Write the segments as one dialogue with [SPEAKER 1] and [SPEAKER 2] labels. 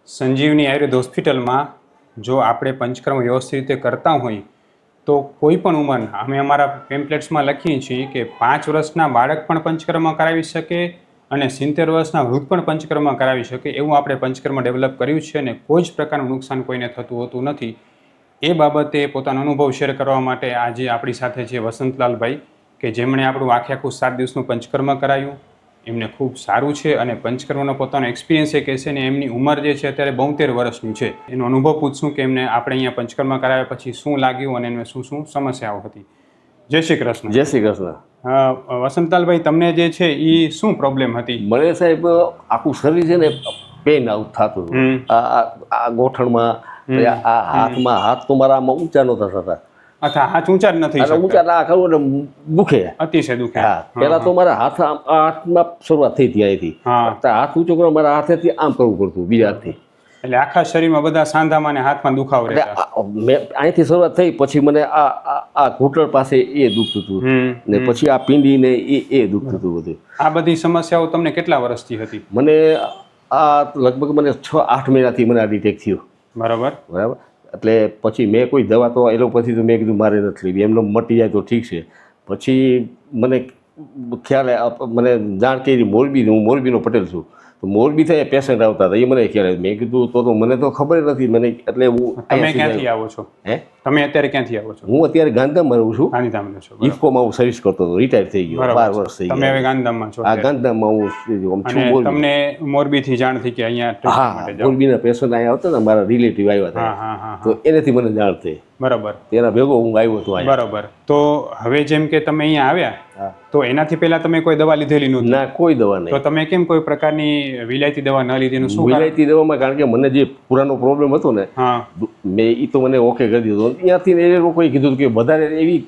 [SPEAKER 1] સંજીવની આયુર્વેદ હોસ્પિટલમાં જો આપણે પંચકર્મ વ્યવસ્થિત રીતે કરતા હોય તો કોઈ પણ ઉંમરના અમે અમારા પેમ્પલેટ્સમાં લખીએ છીએ કે 5 વર્ષના બાળક પણ પંચકર્મ કરાવી શકે અને 70 વર્ષના વૃદ્ધ પણ પંચકર્મ કરાવી શકે એવું આપણે પંચકર્મ ડેવલપ કર્યું છે અને કોઈ જ પ્રકારનું નુકસાન કોઈને થતું હોતું નથી. એ બાબતે પોતાનો અનુભવ શેર કરવા માટે આજે આપણી સાથે છે વસંતલાલભાઈ કે જેમણે આપણું આખે 7 દિવસનું પંચકર્મ કરાયું. એમને ખૂબ સારું છે અને પંચકર્મનો પોતાનો એક્સપિરિયન્સ એ કહે છે ને એમની ઉંમર જે છે અત્યારે 72 વર્ષની છે. એનો અનુભવ પૂછશું કે એમને આપણે અહીંયા પંચકર્મ કરાવ્યા પછી શું લાગ્યું અને એમને શું શું સમસ્યાઓ હતી. જય શ્રી કૃષ્ણ.
[SPEAKER 2] જય શ્રી કૃષ્ણ.
[SPEAKER 1] વસંતલાલભાઈ, તમને જે છે એ શું પ્રોબ્લેમ હતી?
[SPEAKER 2] મને સાહેબ આખું શરીર છે ને પેન આઉટ થતું હતું. આ ગોઠણમાં, આ હાથમાં, હાથ તો મારા આમાં ઊંચા નહોતા થતા.
[SPEAKER 1] અચ્છા, હાથ ઊંચા જ નથી શકતા.
[SPEAKER 2] ઊંચા ના કરું ને દુખે,
[SPEAKER 1] અતિશય દુખે.
[SPEAKER 2] હા, પેલા તો મારા હાથમાં શરૂઆત થઈ હતી અહીંથી. હાથ ઊંચો કરો મારા હાથેથી આમ કરવું પડતું બીજા હાથથી.
[SPEAKER 1] એટલે આખા શરીરમાં બધા સાંધામાં ને હાથમાં દુખાવો રહેતા.
[SPEAKER 2] અહીંથી શરૂઆત થઈ પછી મને આ ઘૂંટણ પાસે એ દુખતું હતું ને પછી આ પીંડી ને એ દુખતું હતું બધું.
[SPEAKER 1] આ બધી સમસ્યાઓ તમને કેટલા વર્ષથી હતી?
[SPEAKER 2] મને આ લગભગ મને 6-8 મહિનાથી મને આ ડિટેક્ટ થયું.
[SPEAKER 1] બરાબર.
[SPEAKER 2] એટલે પછી મેં કોઈ દવા તો એલોપેથી તો મેં કીધું મારે નથી લેવી, એમને મટી જાય તો ઠીક છે. પછી મને ખ્યાલ મને જાણ કરી મોરબી, હું મોરબીનો પટેલ છું, તો મોરબી થાય પેશન્ટ આવતા હતા એ મને ખ્યાલ આવ્યો. મેં કીધું તો મને તો ખબર નથી મને, એટલે હું.
[SPEAKER 1] તમે ક્યાંથી આવો છો? તમે અત્યારે ક્યાંથી આવો છો?
[SPEAKER 2] હું અત્યારે ગાંધીધામમાં રહું છું.
[SPEAKER 1] ગાંધીધામમાં છો?
[SPEAKER 2] ઇફકોમાં હું સર્વિસ કરતો હતો, રિટાયર થઈ ગયો, 12 વર્ષ થઈ ગયા.
[SPEAKER 1] તમે હવે ગાંધીધામમાં છો?
[SPEAKER 2] હા, ગાંધીધામમાં હું છું.
[SPEAKER 1] તમને મોરબીથી જાણ થઈ કે અહીંયા ટ્રીટમેન્ટ માટે જાઓ?
[SPEAKER 2] મોરબીના પેશન્ટ અહીંયા આવતા હતા, મારા રિલેટિવ આવ્યા હતા, તો એનાથી મને જાણ થઈ.
[SPEAKER 1] બરાબર.
[SPEAKER 2] તેના ભેગો હું આવ્યો હતો અહીંયા.
[SPEAKER 1] બરાબર. તો હવે જેમ કે તમે અહીંયા આવ્યા તો એનાથી પહેલા તમે કોઈ દવા લીધેલી નહોતી?
[SPEAKER 2] ના, કોઈ દવા નહીં.
[SPEAKER 1] તો તમે કેમ કોઈ પ્રકારની વિલાયતી દવા ન લીધીનું શું?
[SPEAKER 2] વિલાયતી દવામાં કારણ કે મને જે પુરાનો પ્રોબ્લેમ હતો ને, મેં એ તો મને ઓકે કરી દીધો. ત્યાંથી એ લોકોએ કીધું કે વધારે એવી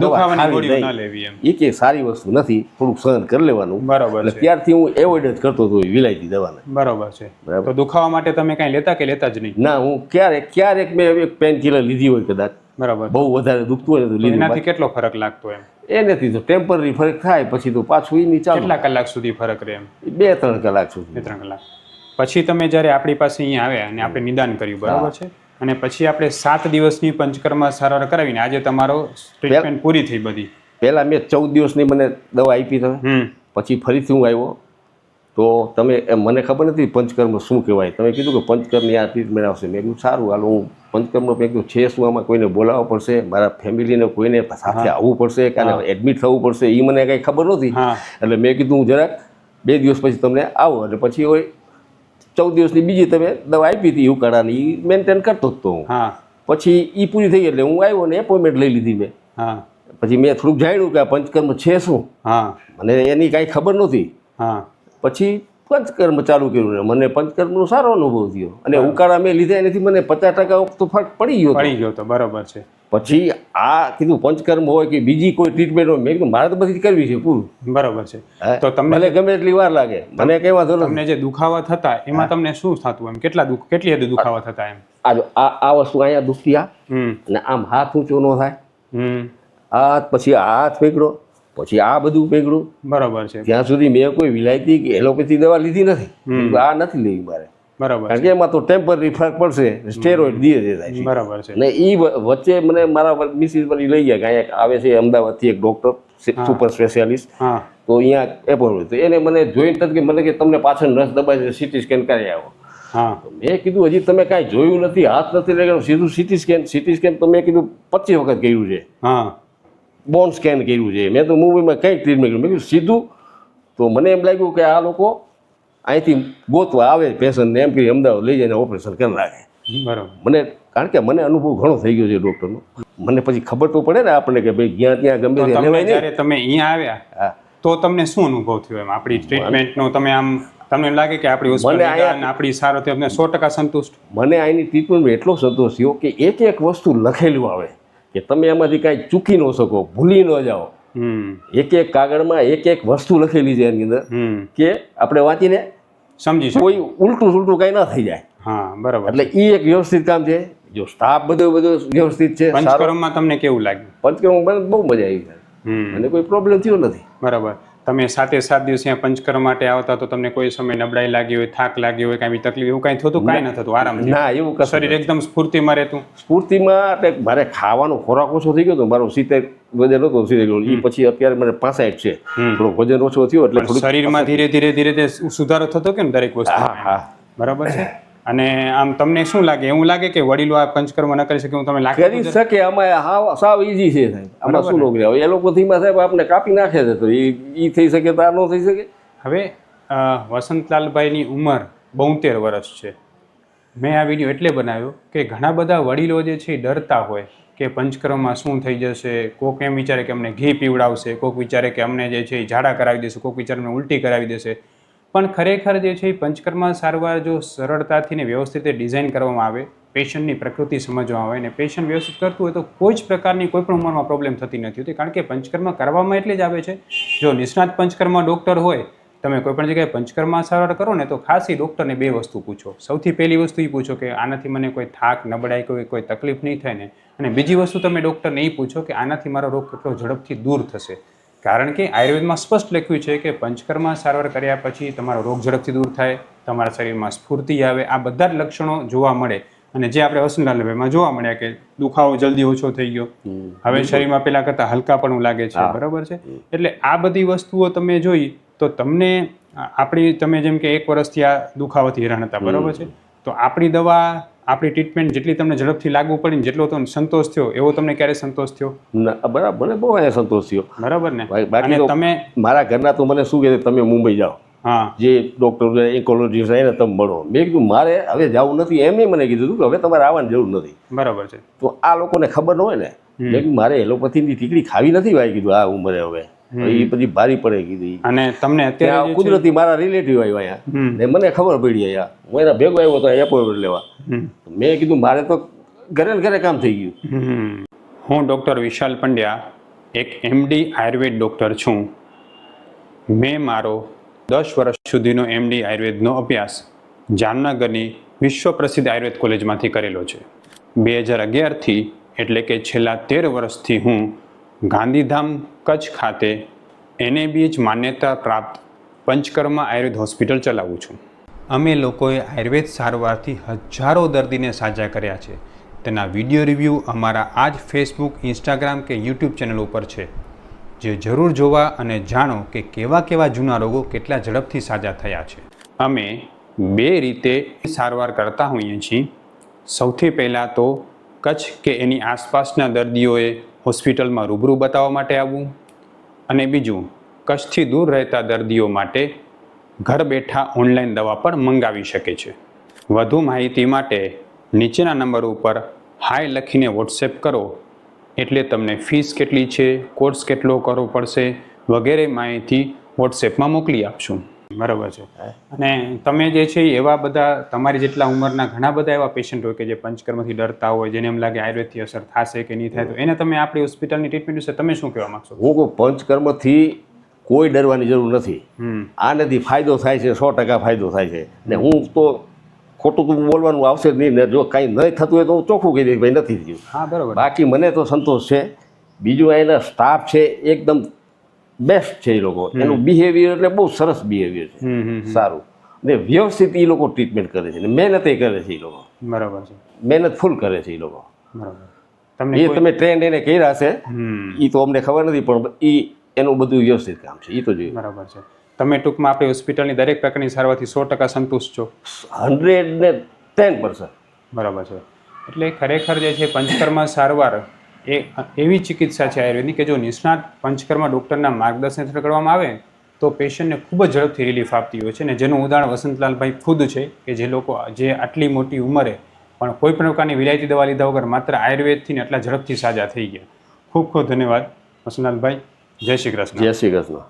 [SPEAKER 1] દવા લેવી એમ,
[SPEAKER 2] એ કે સારી વસ્તુ નથી, થોડુંક સહન કરી લેવાનું.
[SPEAKER 1] બરાબર.
[SPEAKER 2] એટલે ત્યારથી હું એવોઇડ જ કરતો હતો વિલાયતી દવાને.
[SPEAKER 1] બરાબર છે. તો દુખાવા માટે તમે કાંઈ લેતા કે લેતા જ નહીં?
[SPEAKER 2] ના, હું ક્યારેક મેં એક પેન કિલર લીધી હોય કદાચ.
[SPEAKER 1] બરાબર.
[SPEAKER 2] બહુ વધારે દુખતું હોય તો લીધું.
[SPEAKER 1] એનાથી કેટલો ફરક લાગતો એમ?
[SPEAKER 2] એનાથી તો ટેમ્પરરી ફરક થાય, પછી તો પાછું એની ચાલુ.
[SPEAKER 1] કેટલા કલાક સુધી ફરક રહે એમ?
[SPEAKER 2] 2-3 કલાક સુધી.
[SPEAKER 1] 2-3 કલાક પછી તમે જ્યારે આપણી પાસે અહીંયા આવ્યા અને આપણે નિદાન કર્યું, બરાબર છે, અને પછી આપણે 7 દિવસની પંચકર્મ સારવાર કરાવીને આજે તમારો ટ્રીટમેન્ટ પૂરી થઈ બધી.
[SPEAKER 2] પહેલા મેં 14 દિવસની મને દવા આપી તમે, પછી ફરીથી હું આવ્યો તો તમે મને ખબર નથી પંચકર્મ શું કહેવાય. તમે કીધું કે પંચકર્મની આ ટ્રીટમેન્ટ આવશે. મેં કીધું સારું, હાલો હું પંચકર્મનો મેં કીધું છે શું, આમાં કોઈને બોલાવવા પડશે, મારા ફેમિલીને કોઈને સાથે આવવું પડશે કે એડમિટ થવું પડશે, એ મને કંઈ ખબર નહોતી. એટલે મેં કીધું હું જરાક 2 દિવસ પછી તમને આવો. એટલે પછી હોય 14 દિવસની બીજી તમે દવા આપી હતી ઉકાળાની, એ મેન્ટેન કરતો જ તો હું. પછી એ પૂરી થઈ એટલે હું આવ્યો ને એપોઇન્ટમેન્ટ લઈ લીધી મેં. પછી મેં થોડુંક જાણ્યું કે આ પંચકર્મ છે શું, મને એની કાંઈ ખબર નહોતી. પછી પંચકર્મ ચાલુ કર્યું ને મને પંચકર્મનો સારો અનુભવ થયો અને ઉકાળા મેં લીધા એનાથી મને 50% તો ફરક પડી ગયો તો.
[SPEAKER 1] બરાબર છે.
[SPEAKER 2] પછી આ કીધું પંચકર્મ હોય કે બીજી કોઈ ટ્રીટમેન્ટ હોય, મેં કીધું મારે તો બધી કરવી છે પૂરું.
[SPEAKER 1] બરાબર છે. તો તમને
[SPEAKER 2] ગમે એટલી વાર લાગે, મને કઈ વાંધો નથી.
[SPEAKER 1] તમને જે દુખાવા થતા એમાં તમને શું થતું એમ? કેટલી હદે દુખાવા થતા એમ?
[SPEAKER 2] આ વસ્તુ અહીંયા દુખતી અને આમ હાથ ઊંચો ન થાય, હાથ પછી આ હાથ પકડો, પછી આ બધું પકડું.
[SPEAKER 1] બરાબર છે. ત્યાં
[SPEAKER 2] સુધી મેં કોઈ વિલાયતી કે એલોપેથી દવા લીધી નથી. આ નથી લેવી મારે.
[SPEAKER 1] બરાબર.
[SPEAKER 2] કારણ કે એમાં તો ટેમ્પરરી ફરક પડશે, સ્ટેરોઇડ ધીરે થાય.
[SPEAKER 1] બરાબર છે.
[SPEAKER 2] ને એ વચ્ચે મને મારા મિસિસ પર લઈ ગયા કે અહીંયા આવે છે અમદાવાદથી એક ડોક્ટર સુપર સ્પેશિયાલિસ્ટ, તો અહીંયા એપોઇન્ટમેન્ટ. તો એને મને જોઈને તરત કે મને કે તમને પાછળ નસ દબાઈ છે, સીટી સ્કેન કરી આવો. મેં કીધું હજી તમે કાંઈ જોયું નથી, હાથ નથી લઈ ગયો, સીધું સીટી સ્કેન તો મેં કીધું 25 વખત કર્યું છે. બોન સ્કેન કર્યું છે મેં તો મૂવીમાં કંઈક ટ્રીટમેન્ટ કર્યું. મેં કીધું સીધું. તો મને એમ લાગ્યું કે આ લોકો અહીંથી ગોતવા આવે પેશન્ટને, એમ કે અમદાવાદ લઈ જઈને ઓપરેશન કરી નાખે.
[SPEAKER 1] બરાબર.
[SPEAKER 2] મને કારણ કે મને અનુભવ ઘણો થઈ ગયો છે ડૉક્ટરનો. મને પછી ખબર તો પડે ને આપણને કે ભાઈ જ્યાં ત્યાં ગમે ત્યાં લેવાય.
[SPEAKER 1] જ્યારે તમે અહીંયા આવ્યા તો તમને શું અનુભવ થયો એમ આપણી ટ્રીટમેન્ટનો? તમે આમ તમને એમ લાગે કે આપણી હોસ્પિટલ આપણી સારો તમને 100% સંતુષ્ટ?
[SPEAKER 2] મને અહીંની ટ્રીટમેન્ટમાં એટલો સંતોષ થયો કે એક વસ્તુ લખેલું આવે કે તમે એમાંથી કાંઈ ચૂકી ન શકો, ભૂલી ન જાઓ. એક કાગળમાં એક વસ્તુ લખેલી છે એની અંદર કે આપણે વાંચીને
[SPEAKER 1] સમજી શકો,
[SPEAKER 2] કોઈ ઉલટું કાંઈ ના થઈ જાય.
[SPEAKER 1] બરાબર.
[SPEAKER 2] એટલે એ એક વ્યવસ્થિત કામ છે. જો સ્ટાફ બધો વ્યવસ્થિત છે.
[SPEAKER 1] પંચકર્મમાં તમને કેવું લાગ્યું?
[SPEAKER 2] પંચકર્મમાં બહુ મજા આવી. મને કોઈ પ્રોબ્લેમ થયો નથી.
[SPEAKER 1] બરાબર. તમે 7 દિવસ અહીંયા પંચકર્મ માટે આવતા તો તમને કોઈ સમય નબળાઈ લાગી હોય, થાક લાગી હોય, કાંઈ તકલીફ એવું કાંઈ થતું? કાંઈ ન થતું, આરામ?
[SPEAKER 2] ના, એવું કશું
[SPEAKER 1] શરીર એકદમ સ્ફૂર્તિમાં રહેતું?
[SPEAKER 2] સ્ફૂર્તિમાં એટલે મારે ખાવાનો ખોરાક ઓછો થઈ ગયો હતો. મારો 70 વજન હતો, 70 કિલો. એ પછી અત્યારે મને 65 છે. થોડો વજન ઓછો થયો એટલે થોડું
[SPEAKER 1] શરીરમાં ધીરે ધીરે સુધારો થતો કે દરેક વસ્તુ?
[SPEAKER 2] હા.
[SPEAKER 1] બરાબર છે. અને આમ તમને શું લાગે, એવું લાગે કે વડીલો આ પંચકર્મ ન કરી શકે એવું તમે લાગે?
[SPEAKER 2] કરી શકે. આમાં સાવ ઈઝી છે સાહેબ. આમાં શું નોકરી આવે? એલોપેથીમાં સાહેબ આપણે કાપી નાખે છે, તો એ થઈ શકે તો આ ન થઈ શકે.
[SPEAKER 1] હવે વસંતલાલભાઈની ઉંમર 72 વર્ષ છે. મેં આ વિડીયો એટલે બનાવ્યો કે ઘણા બધા વડીલો જે છે એ ડરતા હોય કે પંચકર્મમાં શું થઈ જશે. કોક એમ વિચારે કે અમને ઘી પીવડાવશે, કોક વિચારે કે અમને જે છે એ ઝાડા કરાવી દેશે, કોક વિચારે અમને ઉલટી કરાવી દેશે. પણ ખરેખર જે છે એ પંચકર્મ સારવાર જો સરળતાથી ને વ્યવસ્થિત ડિઝાઇન કરવામાં આવે, પેશન્ટની પ્રકૃતિ સમજવામાં આવે ને પેશન્ટ વ્યવસ્થિત કરતું હોય તો કોઈ જ પ્રકારની કોઈ પણ ઉંમરમાં પ્રોબ્લેમ થતી નથી હોતી. કારણ કે પંચકર્મ કરવામાં એટલે જ આવે છે, જો નિષ્ણાત પંચકર્મ ડૉક્ટર હોય, તમે કોઈ પણ જગ્યાએ પંચકર્મ સારવાર કરો ને તો ખાસ એ ડૉક્ટરને 2 વસ્તુ પૂછો. સૌથી પહેલી વસ્તુ એ પૂછો કે આનાથી મને કોઈ થાક, નબળાઈ, કોઈ તકલીફ નહીં થાય ને. અને બીજી વસ્તુ તમે ડૉક્ટરને એ પૂછો કે આનાથી મારો રોગ કેટલો ઝડપથી દૂર થશે. કારણ કે આયુર્વેદમાં સ્પષ્ટ લખ્યું છે કે પંચકર્મ સારવાર કર્યા પછી તમારો રોગ ઝડપથી દૂર થાય, તમારા શરીરમાં સ્ફૂર્તિ આવે, આ બધા જ લક્ષણો જોવા મળે. અને જે આપણે વસંતલાલભાઈમાં જોવા મળ્યા કે દુખાવો જલ્દી ઓછો થઈ ગયો, હવે શરીરમાં પહેલાં કરતાં હલકાપણું લાગે છે. બરાબર છે. એટલે આ બધી વસ્તુઓ તમે જોઈ તો તમને તમે જેમ કે 1 વર્ષથી આ દુખાવાથી હેરાન હતા, બરાબર છે, તો આપણી દવા, આપણી ટ્રીટમેન્ટ જેટલી તમને ઝડપથી લાગુ પડી ને જેટલો તમને સંતોષ થયો એવો તમને ક્યારે સંતોષ થયો?
[SPEAKER 2] ના, બરાબર. મને બહુ અહીંયા સંતોષ થયો.
[SPEAKER 1] બરાબર ને?
[SPEAKER 2] બાકી તો
[SPEAKER 1] તમે
[SPEAKER 2] મારા ઘરના તો મને શું કહે, તમે મુંબઈ જાઓ,
[SPEAKER 1] હા,
[SPEAKER 2] જે ડૉક્ટર ઇકોલોજીસ્ટ એને તમે મળો. મેં કીધું મારે હવે જવું નથી. એમને મને કીધું કે હવે તમારે આવવાની જરૂર નથી.
[SPEAKER 1] બરાબર છે.
[SPEAKER 2] તો આ લોકોને ખબર ન હોય ને. મેં કીધું મારે એલોપેથીની ટીકડી ખાવી નથી ભાઈ. કીધું આ ઉંમરે હવે એ પછી ભારી પડે. કીધું
[SPEAKER 1] અને તમને અત્યારે
[SPEAKER 2] કુદરતી મારા રિલેટિવ આવ્યા અહીંયા ને મને ખબર પડી અહીંયા. હું એના ભેગો આવ્યો તો એપોઇન્ટમેન્ટ લેવા. મેં કીધું મારે તો ઘરે ને ઘરે કામ થઈ ગયું.
[SPEAKER 1] હું ડૉક્ટર વિશાલ પંડ્યા, એક MD આયુર્વેદ ડૉક્ટર છું. મેં મારો 10 વર્ષ સુધીનો MD આયુર્વેદનો અભ્યાસ જામનગરની વિશ્વ પ્રસિદ્ધ આયુર્વેદ કોલેજમાંથી કરેલો છે. 2011થી એટલે કે છેલ્લા 13 વર્ષથી હું ગાંધીધામ કચ્છ ખાતે NABH માન્યતા પ્રાપ્ત પંચકર્મ આયુર્વેદ હોસ્પિટલ ચલાવું છું. અમે લોકોએ આયુર્વેદ સારવારથી હજારો દર્દીને સાજા કર્યા છે. તેના વિડીયો રિવ્યૂ અમારા આ જ ફેસબુક, ઇન્સ્ટાગ્રામ કે યુટ્યુબ ચેનલ ઉપર છે, જે જરૂર જોવા અને જાણો કે કેવા જૂના રોગો કેટલા ઝડપથી સાજા થયા છે. અમે 2 રીતે સારવાર કરતા હોઈએ છીએ. સૌથી પહેલાં તો કચ્છ કે એની આસપાસના દર્દીઓએ હોસ્પિટલમાં રૂબરૂ બતાવવા માટે આવવું, અને બીજું કચ્છથી દૂર રહેતા દર્દીઓ માટે ઘર બેઠા ઓનલાઈન દવા પણ મંગાવી શકે છે. વધુ માહિતી માટે નીચેના નંબર ઉપર હાય લખીને વોટ્સએપ કરો, એટલે તમને ફીસ કેટલી છે, કોર્સ કેટલો કરવો પડશે વગેરે માહિતી વોટ્સએપમાં મોકલી આપશું. બરાબર છે. અને તમે જે છે એવા બધા તમારી જેટલા ઉંમરના ઘણા બધા એવા પેશન્ટ હોય કે જે પંચકર્મથી ડરતા હોય, જેને એમ લાગે આયુર્વેદથી અસર થશે કે નહીં થાય, તો એને તમે આપણી હોસ્પિટલની ટ્રીટમેન્ટ વિશે તમે શું કહેવા માગશો?
[SPEAKER 2] હું કહું પંચકર્મથી કોઈ ડરવાની જરૂર નથી. આનાથી ફાયદો થાય છે, 100% ફાયદો થાય છે. ને હું તો ખોટું તો બોલવાનું આવશે જ નહીં ને. જો કાંઈ નહીં થતું હોય તો હું ચોખ્ખું કહી દઈશ ભાઈ નથી થયું.
[SPEAKER 1] હા, બરાબર.
[SPEAKER 2] બાકી મને તો સંતોષ છે. બીજું એના સ્ટાફ છે એકદમ બેસ્ટ છે. એ લોકો એનું બિહેવિયર એટલે બહુ સરસ બિહેવિયર છે, સારું ને વ્યવસ્થિત એ લોકો ટ્રીટમેન્ટ કરે છે ને મહેનત કરે છે. એ લોકો
[SPEAKER 1] બરાબર છે,
[SPEAKER 2] મહેનત ફૂલ કરે છે. એ લોકો
[SPEAKER 1] બરાબર.
[SPEAKER 2] તમે ટ્રેન્ડ એને કર્યા છે એ તો અમને ખબર નથી, પણ એનું બધું વ્યવસ્થિત કામ છે. એ તો જોઈએ.
[SPEAKER 1] બરાબર છે. તમે ટૂંકમાં આપણી હોસ્પિટલની દરેક પ્રકારની સારવારથી 100% સંતુષ્ટ છો?
[SPEAKER 2] 110%.
[SPEAKER 1] બરાબર છે. એટલે ખરેખર જે છે પંચકર્મ સારવાર એ એવી ચિકિત્સા છે આયુર્વેદની કે જો નિષ્ણાત પંચકર્મ ડૉક્ટરના માર્ગદર્શન હેઠળ કરવામાં આવે તો પેશન્ટને ખૂબ જ ઝડપથી રિલીફ આપતી હોય છે. ને જેનું ઉદાહરણ વસંતલાલભાઈ ખુદ છે કે જે લોકો જે આટલી મોટી ઉંમરે પણ કોઈ પણ પ્રકારની વિલાયતી દવા લીધા વગર માત્ર આયુર્વેદથી ને આટલા ઝડપથી સાજા થઈ ગયા. ખૂબ ખૂબ ધન્યવાદ વસંતલાલભાઈ. જય શ્રી કૃષ્ણ.
[SPEAKER 2] જય શ્રી કૃષ્ણ.